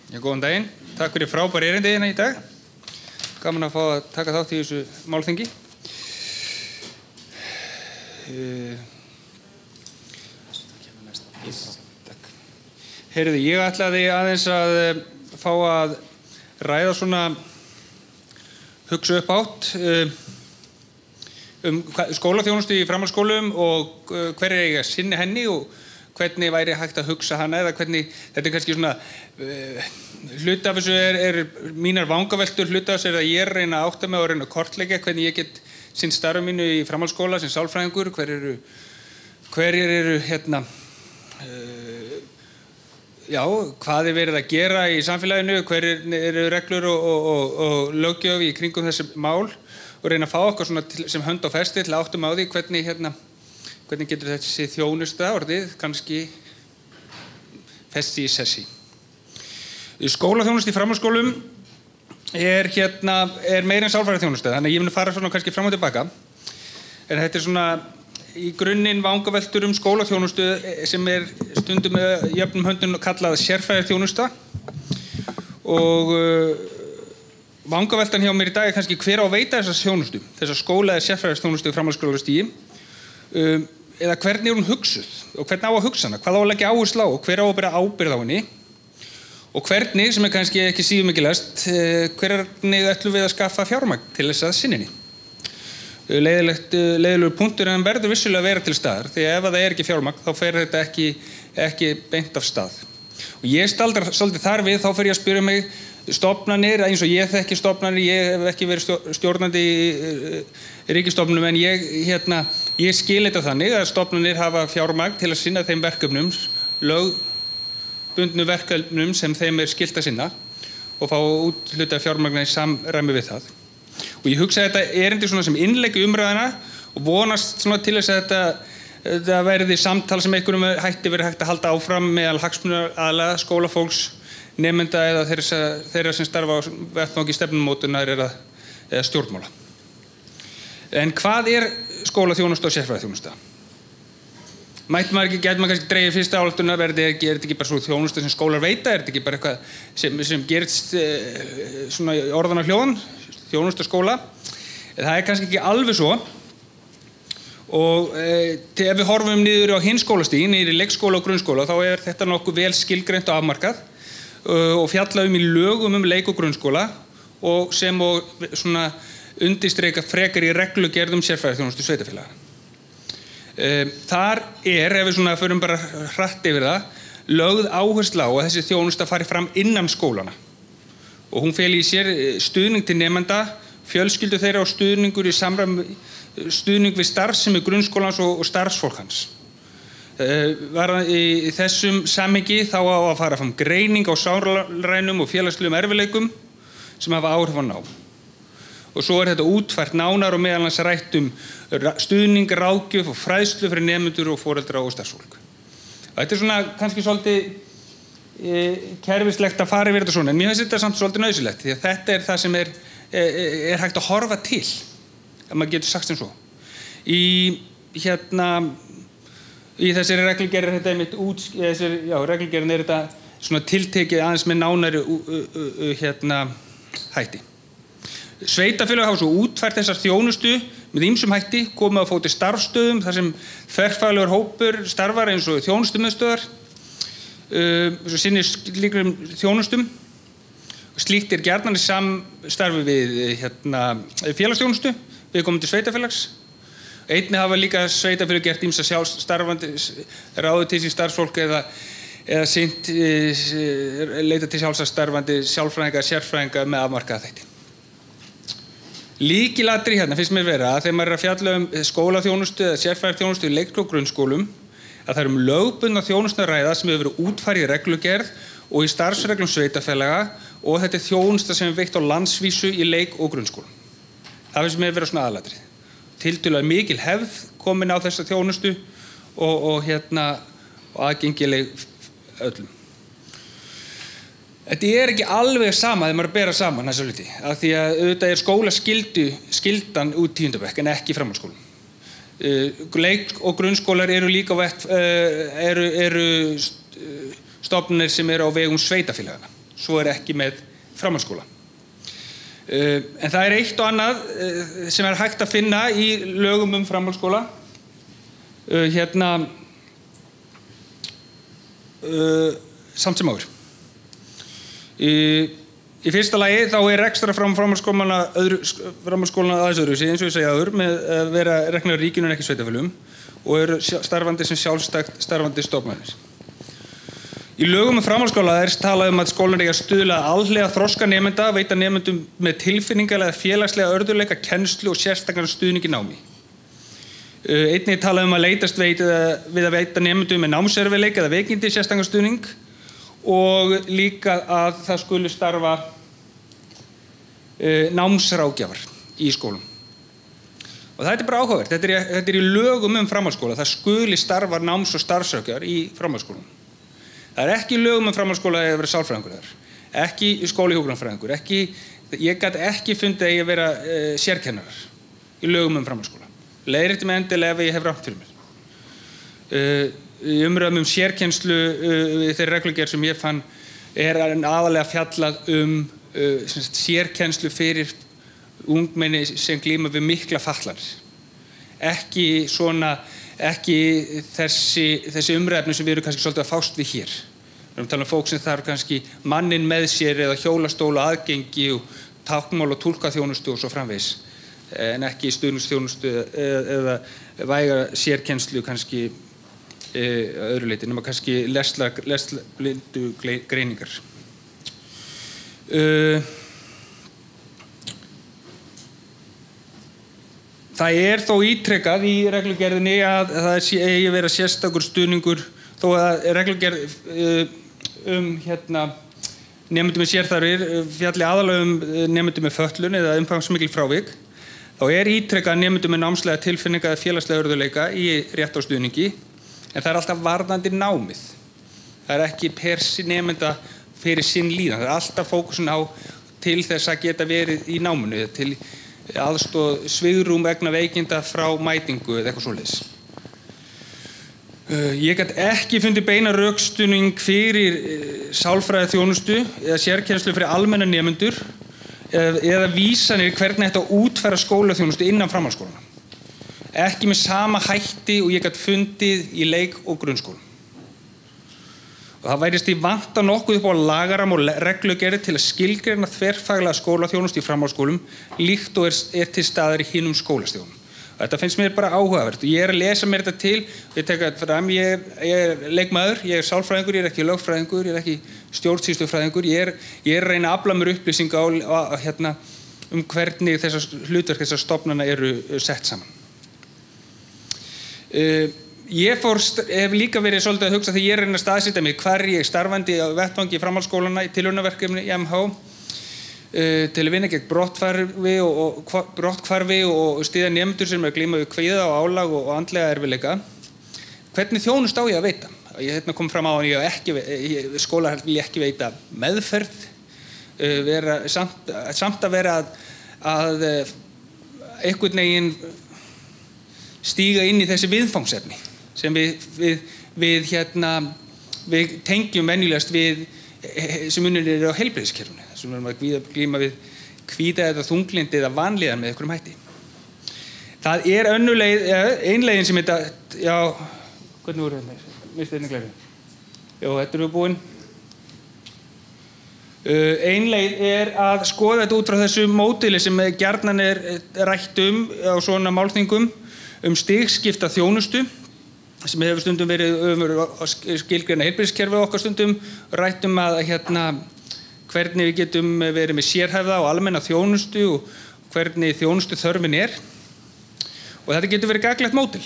Já, góðan daginn. Takk fyrir frábær erindi hérna í dag. Gaman að fá að taka þátt í þessu málþingi. Heyrðu, ég ætlaði aðeins að fá að ræða svona hugsa upp átt skólaþjónustu í framhaldsskólum og hver eiga sinni henni og hvernig væri hægt að hugsa hana eða hvernig, þetta kannski svona hluti af þessu er mínar vangaveltur, hluti af þessu að ég reyna að átta mig og reyna að kortleggja hvernig ég get sinnt starfi mínu í framhaldsskóla sem sálfræðingur, hverjir eru hérna já, hvað verið að gera í samfélaginu, hverjir eru reglur og löggjöf í kringum þessi mál og reyna að fá okkur svona sem hönd á festi til að áttum á því hvernig getur þessi þjónusta orðið kannski festi í sessi. Skólaþjónusta í framhaldsskólum er meira en sálfræðiþjónusta, þannig að ég mun fara svona kannski fram og tilbaka. En þetta er svona í grunninn vangaveltur skólaþjónustu sem er stundum með jöfnum höndum kallað sérfræðiþjónusta og vangaveltan hjá mér í dag er kannski hver á að veita þessa þjónustu, þessa skóla eða sérfræðiþjónustu í framhaldsskólastigi. Eða hvernig er hún hugsuð og hvernig á að hugsa hana, hvað á að leggja áherslu á og hver á að bera ábyrgð á henni og hvernig, sem er kannski ekki síður mikilvægt, hvernig ætlum við að skaffa fjármagn til þess að sinni henni. Leiðilegur punktur en verður vissulega að vera til staðar því að ef það er ekki fjármagn þá fer þetta ekki beint af stað. Og ég staldra svolítið þar við, þá fer ég að spyrja mig stofnanir, eins og ég þekki stofnanir, ég hef ekki verið stjórnandi í ríkisstofnunum en ég skil þetta þannig að stofnanir hafa fjármagn til að sinna þeim verkefnum, lögbundnu verkefnum sem þeim er skylt að sinna og fá úthlutað fjármagn í samræmi við það. Og ég hugsa þetta erindi svona sem innlegg í umræðuna og vonast svona til þess að þetta verði samtal sem einhverjum hætti verið hægt að halda áfram meðal hagsmunaaðila, skólafólks, nemenda eða þeirra sem starfa á vettvangi stefnumótunar eða stjórnmála. En hvað er skólaþjónusta og sérfræðiþjónusta? Gæti maður kannski dregið fyrsta ályktunar, er þetta ekki bara svo þjónusta sem skólar veita, er þetta ekki bara eitthvað sem gerist svona í orðanna hljóðan, þjónusta skóla? Það er kannski ekki alveg svo og ef við horfum niður á hinn skólastigin, niður í leikskóla og grunnskóla, þá er þetta nokkuð vel skilgreint og afmarkað og fjalla í lögum leik- og grunnskóla og sem og svona undirstrika frekar í reglugerðum sérfræðiþjónustu sveitarfélaga. Þar ef við svona förum bara hratt yfir það, lögð áhersla á að þessi þjónusta fari fram innan skólana og hún feli í sér stuðning til nemenda, fjölskyldu þeirra og stuðning við starfsemi grunnskólans og starfsfólk hans. Í þessum samhengi þá á að fara fram greining á sálrænum og félagslegum erfiðleikum sem hafa áhrif á nám. Og svo er þetta útfært nánar og meðal annars rætt stuðning, ráðgjöf og fræðslu fyrir nemendur og foreldra og starfsfólk. Þetta er svona kannski svolítið kerfislegt að fara yfir þetta svona, en mér finnst þetta samt svolítið nauðsynlegt því að þetta er það sem er hægt að horfa til, ef maður getur sagt sem svo. Í þessari reglugerð er þetta reglugerðin er þetta svona tiltekið aðeins með nánari hætti. Sveitarfélög hafa svo útfært þessar þjónustu með ýmsum hætti, komið á fóti starfsstöðum þar sem þverfaglegur hópur starfar eins og þjónustumiðstöðvar sem sinnir slíkum þjónustum. Slíkt er gjarnan í samstarfi við félagsþjónustu viðkomandi sveitarfélags. Einnig hafa líka sveitarfélög gert ýmsa sjálfstarfandi ráðið til sín starfsfólk eða leita til sjálfstarfandi sálfræðinga, sérfræðinga með afmarkaða þætti. Lykilatriði finnst mér vera að þegar maður er að fjalla skólaþjónustu eða sérfræðiþjónustu í leik- og grunnskólum að það er lögbundna þjónustu að ræða sem hefur verið útfærð í reglugerð og í starfsreglum sveitarfélaga og þetta er þjónusta sem er veitt á landsvísu í leik- og grunnskólum. Það finnst mér vera svona aðalatriði. Tiltölulega mikil hefð komin á þessa þjónustu og aðgengileg öllum. Þetta er ekki alveg sama þegar maður bera saman þessa hluti, af því að auðvitað er skólaskyldan út 10. bekk en ekki framhaldsskólum. Leik- og grunnskólar eru líka stofnanir sem eru á vegum sveitarfélagana. svo ekki með framhaldsskóla. En það eitt og annað sem hægt að finna í lögum framhaldsskóla. Samt sem áður. Í fyrsta lagi þá rekstur framhaldsskólana aðeins öðruvísi, eins og ég segi áður, með að vera reknir af ríkinu en ekki sveitarfélögum og eru starfandi sem sjálfstætt starfandi stofnanir. Í lögum framhaldsskóla talað að skólar eiga að stuðla að alhliða þroska nemenda, veita nemendum með tilfinningalega félagslega örðugleika, kennslu og sérstakan stuðning í námi. Einnig talað að leitast við að veita nemendum með námserfiðleika eða veikindi sérstakan stuðning og líka að það skuli starfa námsráðgjafar í skólum. Og það bara áhugavert. Þetta í lögum framhaldsskóla. Það skuli starfa náms- og starfsráðgjafar í framhaldsskólum. Það ekki í lögum framhaldsskóla að vera sálfræðingur þar. Ekki skólahjúkrunarfræðingur. Ég gat ekki fundið að vera sérkennarar í lögum framhaldsskóla. Leiðréttið mig endilega ef ég hef rangt fyrir mér. Í umræðum sérkennslu þeirri reglugerð sem ég fann aðalega fjallað sérkennslu fyrir ungmenni sem glíma við mikla fatlanir. Ekki þessi umræðefni sem við erum kannski svolítið að fást við hér. Við erum að tala fólk sem þarf kannski manninn með sér eða hjólastóla aðgengi og táknmál og túlkaþjónustu og svo framvegis. En ekki stuðningsþjónustu eða væga sérkennslu kannski öðru leyti, nema kannski lesblindu greiningar. Það þó ítrekað í reglugerðinni að það eigi að vera sérstakur stuðningur, þó að reglugerð nemendum með sérþarfir fjalli aðalega nemendum með fötlun eða umfangsmikil frávik, þá ítrekað nemendum með námslega tilfinninga eða félagslega örðugleika í rétt á stuðningi, en það alltaf varðandi námið. Það ekki per nemenda fyrir sinn líðan, það alltaf fókusun á til þess að geta verið í náminu, til aðstoð svigrúm vegna veikinda frá mætingu eða eitthvað svoleiðis. Ég gat ekki fundið beina rökstuðning fyrir sálfræðiþjónustu eða sérkennslu fyrir almenna nemendur eða vísanir hvernig þetta útfæra skólaþjónustu innan framhaldsskólana. Ekki með sama hætti og ég gat fundið í leik- og grunnskólum. Og það værist því vanta nokkuð upp á lagaram og reglugerðir til að skilgreina þverfaglega skólaþjónustu í framhaldsskólum líkt og til staðar í hinum skólastjónum. Þetta finnst mér bara áhugavert og ég að lesa mér þetta til, ég tek þetta fram, ég leikmaður, ég sálfræðingur, ég ekki lögfræðingur, ég ekki stjórnsýslufræðingur, ég reyna að afla mér upplýsinga hvernig hlutverk þessar stofnana eru sett saman. Ég hef líka verið svolítið að hugsa þegar ég reyna að staðsetja mig hvar ég starfandi á vettvangi framhaldsskólana í tilraunaverkefni í MH til að vinna gegn brotthvarfi og styðja nemendur sem glíma við kvíða og álag og andlega erfiðleika. Hvernig þjónustu á ég að veita? Ég kom fram á að skólar vil ekki veita meðferð, samt að vera að einhvern veginn stíga inn í þessi viðfangsefni sem við tengjum venjulegast við sem unnir eru á heilbrigðiskerfinu, sem erum að glíma við kvíða eða þunglyndi eða vanlíðan með einhverjum hætti. Það ein leiðin sem þetta, hvernig voru þetta? Misti einnig glæri. Þetta eru búin. Ein leið að skoða þetta út frá þessu módeli sem gjarnan rætt á svona málþingum stigskipta þjónustu sem hefur stundum verið að skilgreina heilbrigðiskerfið okkar stundum, rætt að hvernig við getum verið með sérhæfða og almenna þjónustu og hvernig þjónustu þörfin og þetta getur verið gagnlegt módel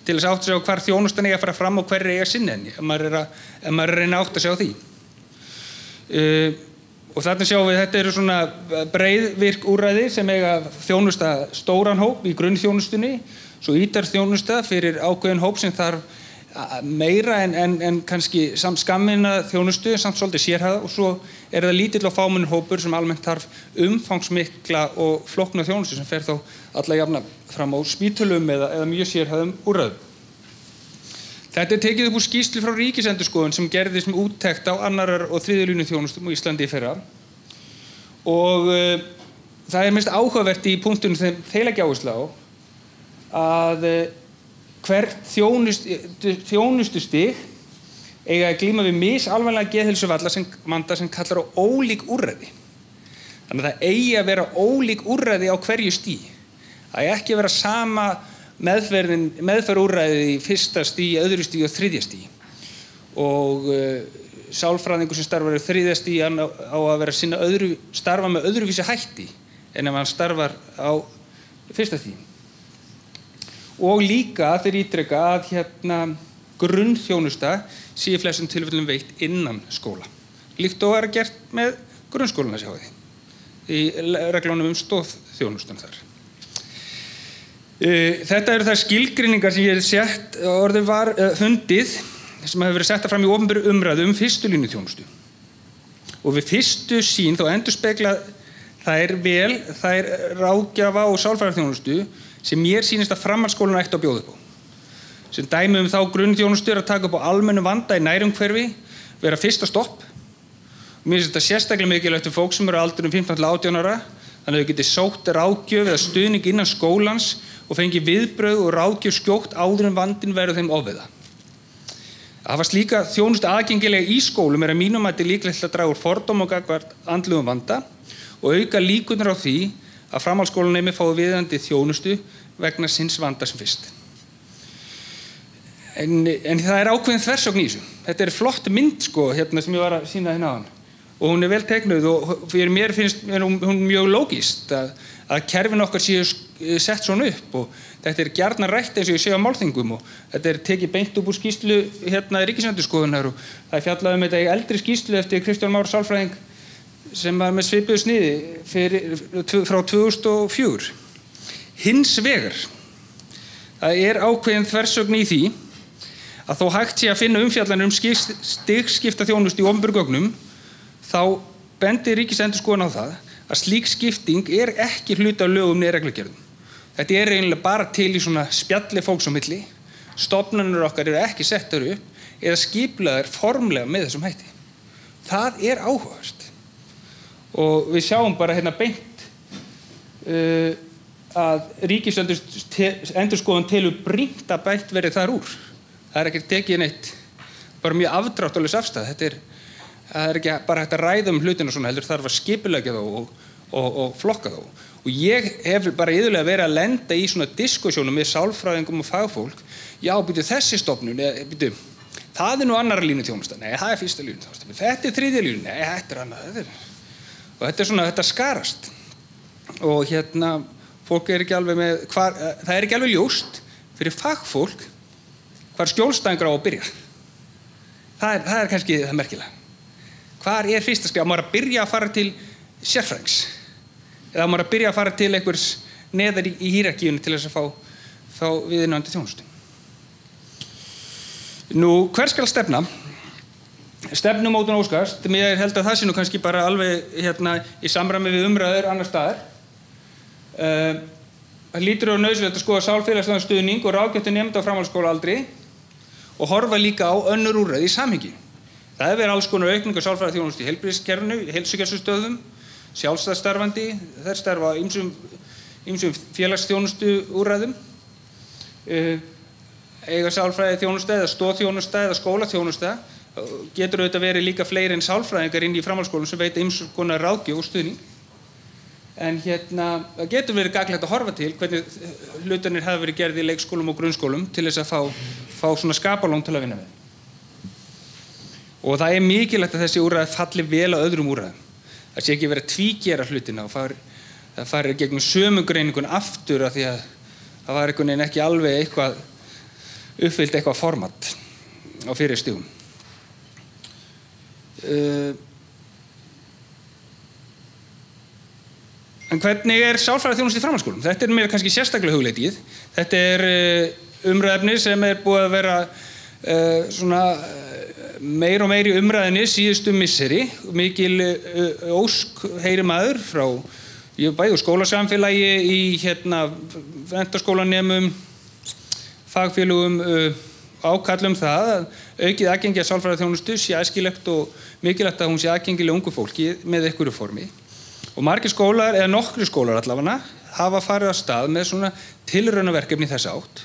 til að átta sig á hvar þjónustan eigi að fara fram og hver eigi að sinna henni ef maður að reyna að átta sig á því. Og þarna sjáum við þetta eru svona breiðvirk úrræði sem eiga þjónusta stóran hóp í grunnþjónustunni, svo ítarþjónusta fyrir ákveðin hóp sem þarf meira en kannski skammina þjónustu, samt svolítið sérhæfða og svo það lítill og fámennur hópur sem almennt þarf umfangsmikla og flókna þjónustu sem fer þá alla jafna fram á spítölum eða mjög sérhæfðum úrræðum. Þetta tekið upp úr skýrslu frá Ríkisendurskoðun sem gerði sem úttekt á annarar og þriðju línu þjónustum á Íslandi í fyrra. Og það mest áhugavert í punktunum þeim þeir leggja áherslu á að hvert þjónustustig eiga að glíma við misalvarlega geðheilsuvanda sem kallar á ólík úrræði. Þannig að það eigi að vera ólík úrræði á hverju stigi. Það eigi ekki að vera sama meðferðarúrræði í fyrsta stigi, öðru stigi og þriðja stigi. Og sálfræðingur sem starfar í þriðja stigi á að vera starfa með öðruvísi hætti en ef hann starfar á fyrsta stigi. Og líka þeir ítreka að grunnþjónusta sé í flestum tilfellum veitt innan skóla. Líkt og er gert með grunnskólana sjáið í reglunum stoðþjónustan þar. Þetta eru þær skilgreiningar sem ég hef fundið sem hefur verið settar fram í opinberri umræðu fyrstu línu þjónustu. Og við fyrstu sýn þá endurspegla þær ráðgjafa og sálfræðiþjónustu sem mér sýnist að framhaldsskólan ætti að bjóða upp á. Sem dæmi þá grunnþjónustu að taka upp á almennum vanda í nærumhverfi, vera fyrsta stopp. Mér finnst þetta sérstaklega mikilvægt fyrir fólk sem eru á aldrinum 15 til 18 ára, þannig að þau geti sótt ráðgjöf eða stuðning innan skólans og fengi viðbrögð og ráðgjöf skjótt áður en vandinn verður þeim ofviða. Að hafa slíka þjónustu aðgengilega í skólum að mínum mati líklegt að draga úr fordómum gagnvart andlegum vanda og auka líkurnar á því að framhaldsskólanemi fái viðeigandi þjónustu vegna síns vanda sem fyrst. En það er ákveðin þversögn í þessu. Þetta er flott mynd sem ég var að sýna áðan. Og hún er vel teiknuð og fyrir mér finnst hún mjög lógískt að kerfin okkar séu sett svona upp og þetta er gjarnan rætt eins og ég sé á málþingum og þetta er tekið beint upp úr skýrslu Ríkisendurskoðunar og það er fjallað þetta í eldri skýrslu eftir Kristján Már sálfræðing sem var með svipuðu sniði frá 2004. Hins vegar, það er ákveðin þversögn í því að þó hægt sé að finna umfjallanir stigskipta þjónustu í opinberum gögnum, þá bendir Ríkisendurskoðun á það að slík skipting er ekki hluti af lögum né reglugerðum. Þetta er eiginlega bara til í svona spjalli fólks á milli. Stofnanir okkar eru ekki settar upp eða skipulaðar formlega með þessum hætti. Það er áhugavert. Og við sjáum bara beint að Ríkisendurskoðun telur brýnt að bætt verið þar úr. Það er ekki tekið neitt, bara mjög afdráttarlaus afstæð. Það er ekki bara hægt að ræða hlutina svona, heldur þarf að skipuleggja þá og flokka þá. Og ég hef bara iðulega verið að lenda í svona diskussjónum með sálfræðingum og fagfólk. Já, þessi stofnun, það er nú annarra línu þjónusta. Nei, það er fyrsta línu þjónusta. Þetta er þriðja línu. Nei, þetta er annað. Og þetta er svona, þetta skarast. Og fólk er ekki alveg með, það er ekki alveg ljóst fyrir fagfólk hvar skjólstæðingur á að byrja. Það er kannski það merkilega. Hvar er fyrsta skref? Á maður að byrja að fara til sérfræðings? Eða á maður að byrja að fara til einhvers neðar í hierarkíunni til þess að fá viðunandi þjónustu? Hver skal stefna? Stefnumótun óskast. Ég held að það sé kannski bara alveg í samræmi við umræður annar staðar. Það lítur nauðsynlegt að skoða sálfélagslegan stuðning og ráðgjöf til nemenda á framhaldsskólaaldri og horfa líka á önnur úrræði í samhengi. Það hefur verið alls konar aukning á sálfræðiþjónustu í heilbrigðiskerfinu, heilsugæslustöðvum, sjálfstætt starfandi, þær starfa ýmsum félagsþjónustu úrræðum, eiga sálfræðiþjónusta eða stoðþjónusta eða skólaþjónusta, getur auðvitað verið líka fleiri en sálfræðingar inn í framhaldsskólum sem veita ýmsum konar ráðgjöf og stuðning. En það getur verið gagnlegt að horfa til hvernig hlutirnir hafa verið gerð í leikskólum og grunnskólum til þess að fá svona skapalón til að vinna með. Og það er mikilvægt að þessi úrræði falli vel á öðrum úrræðum. Það sé ekki verið að tvígera hlutina og það fari gegnum sömu greiningun aftur af því að það var einhvern veginn ekki alveg uppfyllt eitthvað format á fyrir stigum. En hvernig er sálfræðiþjónusta í framhaldsskólum? Þetta er mér kannski sérstaklega hugleikið. Þetta er umræðefni sem er búið að vera meir og meir í umræðinni síðustu misseri. Mikil ósk heyri maður frá bæði skólasamfélagi í menntaskólanemum, fagfélögum ákall það að aukið aðgengi að sálfræðiþjónustu sé æskilegt og mikilvægt að hún sé aðgengileg ungu fólki með einhverju formi. Og margir skólar, eða nokkrir skólar allavega, hafa farið af stað með svona tilraunaverkefni í þessa átt.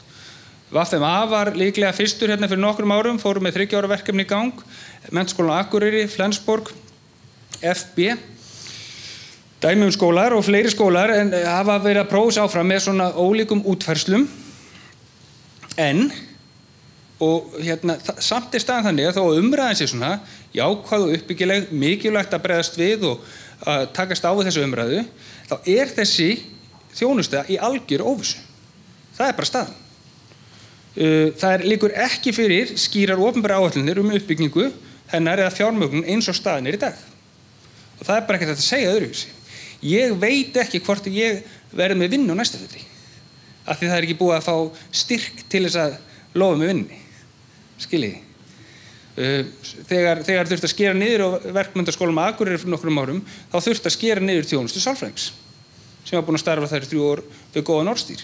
VFMA var líklega fyrstur hérna fyrir nokkrum árum, fóru með 30 ára verkefni í gang, Menntaskólann á Akureyri, Flensborg, FB, dæmi skólar og fleiri skólar en hafa verið að prófa sig áfram með svona ólíkum útfærslum. Og samt staðan þannig að þó að umræðan sé svona jákvæð og uppbyggileg, mikilvægt að bregðast við og að takast á við þessu umræðu, þá þessi þjónusta í algjör óvissu. Það bara staðan. Það liggur ekki fyrir skýrar opinberar áætlanir uppbyggingu hennar eða fjármögnun eins og staðan í dag. Og það bara ekkert hægt að segja öðruvísi. Ég veit ekki hvort ég verði með vinnu á næsta vetri. Af því það ekki búið að fá styrk til þess að lofa með vinnu. Skiljiði. Þegar þurfti að skera niður á Verkmenntaskólanum á Akureyri fyrir nokkrum árum, þá þurfti að skera niður þjónustu sálfræðings sem var búinn að starfa þar í 3 ár við góðan orðstýr.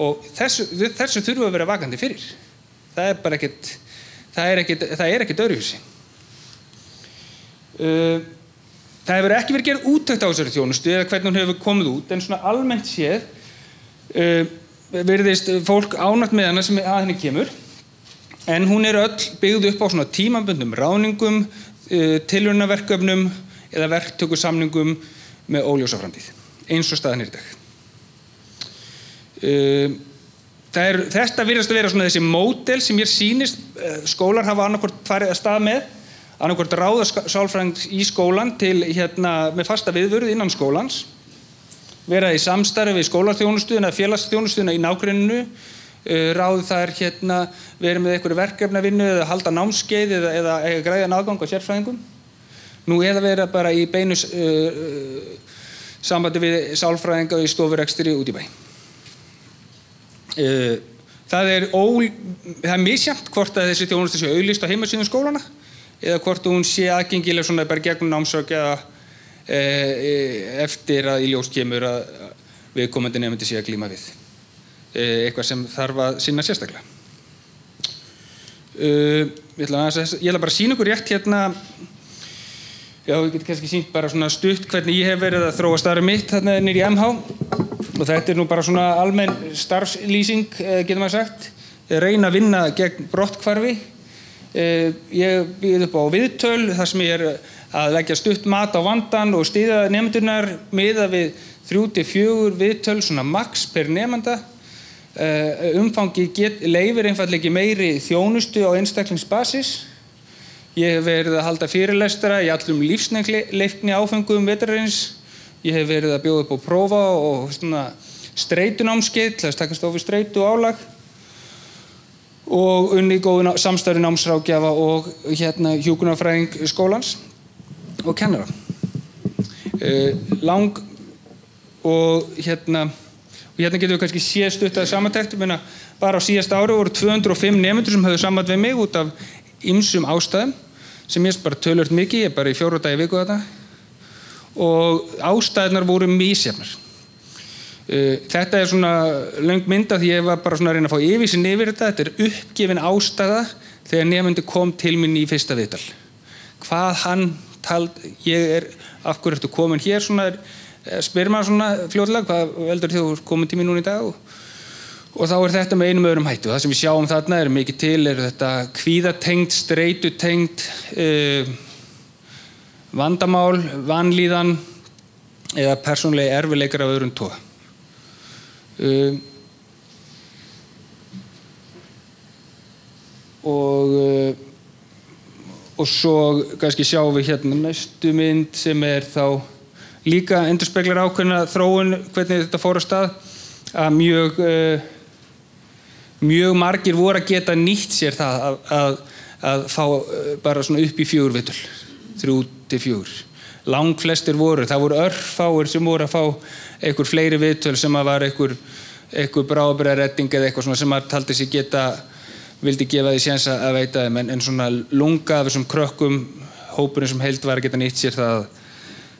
Og þessu þurfum við að vera vakandi fyrir. Það er ekkert öðruvísi. Það hefur ekki verið gerð úttekt á þessari þjónustu eða hvernig hún hefur komið út, en svona almennt séð virðist fólk ánægt með hana sem að henni kemur, en hún öll byggð upp á svona tímabundnum ráðningum, tilraunaverkefnum eða verktökusamningum með óljósa framtíð, eins og staðan í dag. Þetta virðist að vera svona þessi módel sem mér sýnist skólar hafa annaðhvort farið að stað með, annaðhvort ráða sálfræðing í skólan til með fasta viðvörð innan skólans, vera í samstarfi við skólaþjónustuðina, félagsþjónustuðina í nágrenninu, ráði þar vera með einhverju verkefnavinnu eða halda námskeið eða græða aðgang á sérfræðingum. Nú eða vera bara í beinu sambandi við sálfræðinga í stofurekstri út í bæ. Það er misjafnt hvort að þessi þjónusta sé auglýst á heimasíðum skólana eða hvort hún sé aðgengileg svona bara gegnum námsök eða eftir að í ljós kemur að viðkomandi nemandi sé að glíma við. Eitthvað sem þarf að sinna sérstaklega. Ég ætla bara að sýna ykkur rétt ég get kannski sýnt bara svona stutt hvernig ég hef verið að þróa starfið mitt þarna niður í MH og þetta nú bara svona almenn starfslýsing, getur maður sagt. Ég reyna að vinna gegn brotthvarfi. Ég býð upp á viðtöl þar sem ég að leggja stutt mat á vandann og styðja nemendurnar miða við 3-4 viðtöl svona max per nemanda. Umfangi leyfir einfaldlega ekki meiri þjónustu á einstaklingsbasis. Ég hef verið að halda fyrirlestra í allum lífsleikni áfengum vetrarins. Ég hef verið að bjóða upp á prófa og streitunámskeið til að takast á við streitu og álag og unni góðu samstarfi námsráðgjafa og hjúkrunarfræðing skólans og kennara. Og hérna getum við kannski séð stuttaði samantekt. Bara á síðasta ári voru 205 nemendur sem höfðu samband við mig út af ýmsum ástæðum sem ég bara töluvert mikið, ég bara í 4 daga í viku þetta og ástæðurnar voru misjafnar. Þetta svona löng mynd af því ég var bara svona að reyna að fá yfirsýn yfir þetta. Þetta uppgefin ástæða þegar nemendi kom til mín í fyrsta viðtal. Hvað hann af hverju ertu komin hér svona, spyr maður svona fljótlega, hvað veldur þú komin til mín núna í dag og þá þetta með einum öðrum hættu. Það sem við sjáum þarna mikið til þetta kvíðatengt, streitutengt, vandamál, vanlíðan eða persónulegir erfiðleikar af öðrum toga. Og svo kannski sjáum við næstu mynd sem þá líka endurspeglar ákveðna þróun hvernig þetta fór af stað að mjög margir voru að geta nýtt sér það að fá bara svona upp í 4 viðtöl, 3-4. Langflestir það voru örfáir sem voru að fá einhver fleiri viðtöl sem að var einhver bráðabirgðaredding eða eitthvað svona sem að taldi sig vildi gefa því séns að veita þeim en svona lunga af þessum krökkum, hópurinn sem heild var að geta nýtt sér það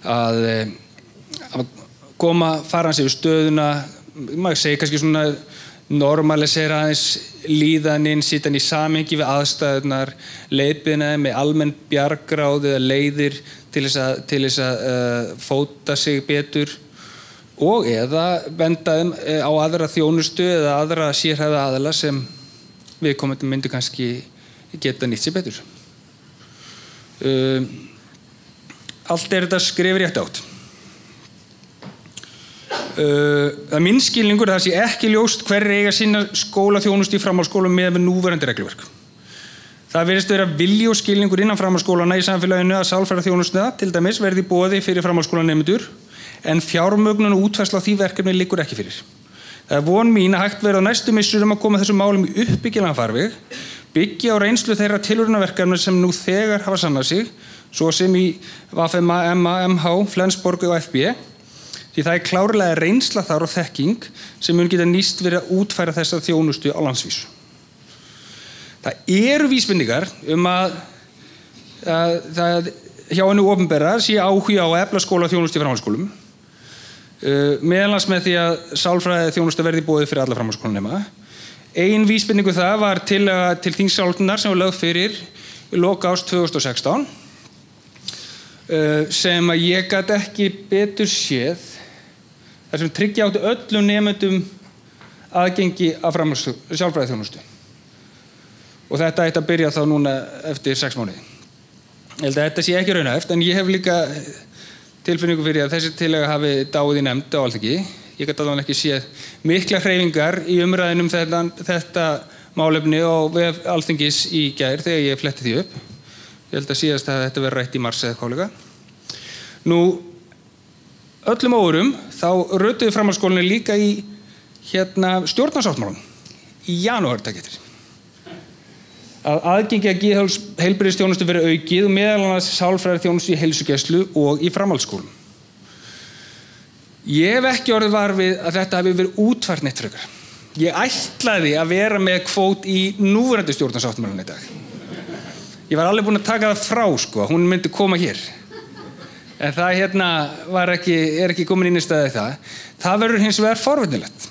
að fara hans yfir stöðuna, maður segir kannski svona normalisera aðeins líðaninn, setja hann í samhengi við aðstæðurnar, leiðbeina þeim með almenn bjargráð eða leiðir til þess að fóta sig betur og eða benda þeim á aðra þjónustu eða aðra sérhæfða aðila sem viðkomandi myndu kannski geta nýtt sér betur. Allt þetta skref í rétta átt. Það er minn skilningur að það sé ekki ljóst hverjir eiga sinna skólaþjónustu í framhaldsskólum með núverandi regluverk. Það virðist vera vilji og skilningur innan framhaldsskólana í samfélaginu að sálfræðiþjónustuna til dæmis verði í boði fyrir framhaldsskólanemendur en fjármögnun og útfærsla á því verkefni liggur ekki fyrir. Það er von mín að hægt verði á næstu misserum að koma þessum málum í uppbyggilegan farveg, byggja á reynslu þeirra tilraunarverkefna sem nú þegar hafa sannað sig, svo sem í VFMA, MA, MH, Flensborg og FB, því það er klárlega reynsla þar og þekking sem mun geta nýst við að útfæra þessa þjónustu á landsvísu. Það eru vísbendingar að hjá henni opinbera sé áhuga á að efla skólaþjónustu í framhaldsskólum, meðal annars með því að sálfræðiþjónusta verði í boði fyrir alla framhaldsskólanema. Ein vísbendingu það var til þingsályktunar sem var lögð fyrir í lok árs 2016 sem að ég gat ekki betur séð þar sem tryggja átti öllum nemendum aðgengi af sálfræðiþjónustu. Og þetta ætti að byrja þá núna eftir 6 mánuði. Ég held að þetta sé ekki raunhæft, en ég hef líka tilfinningu fyrir að þessi tillaga hafi dáið í nefnd á Alþingi. Ég gat alveg ekki séð mikla hreyfingar í umræðunum þetta málefni og vef Alþingis í gær þegar ég fletti því upp. Ég held að síðast að þetta verið rætt í mars eða kollega. Nú, öllum óurum þá rötuðu framhaldsskólinni líka í stjórnarsáttmálanum í janúar takk að aðgengi að heilbrigðisþjónustu verið aukið og meðal annars sálfræðiþjónustu í heilsugæslu og í framhaldsskólum. Ég hef ekki orðið var við að þetta hafi verið útfært neitt frekar. Ég ætlaði að vera með kvót í núverandi stjórnarsáttmálanum í dag. Ég var alveg búinn að taka það frá, hún myndi koma hér. En það er ekki komin inn í staðið það. Það verður hins vegar forvitnilegt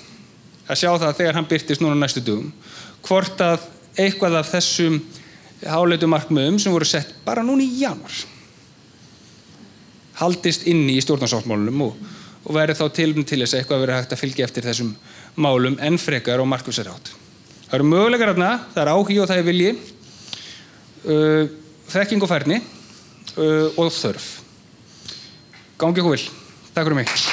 að sjá það þegar hann birtist núna næstu dögum, hvort að eitthvað af þessum háleitu markmiðum sem voru sett bara núna í janúar haldist inni í stjórnarsáttmálanum og verið þá tilefni til þess að eitthvað verið hægt að fylgja eftir þessum málum enn frekar og markvissari hátt. Það eru möguleikar þarna, það er áhugi og það er vilji, þekking og færni og þörf. Gangi ykkur vel. Takk fyrir mig.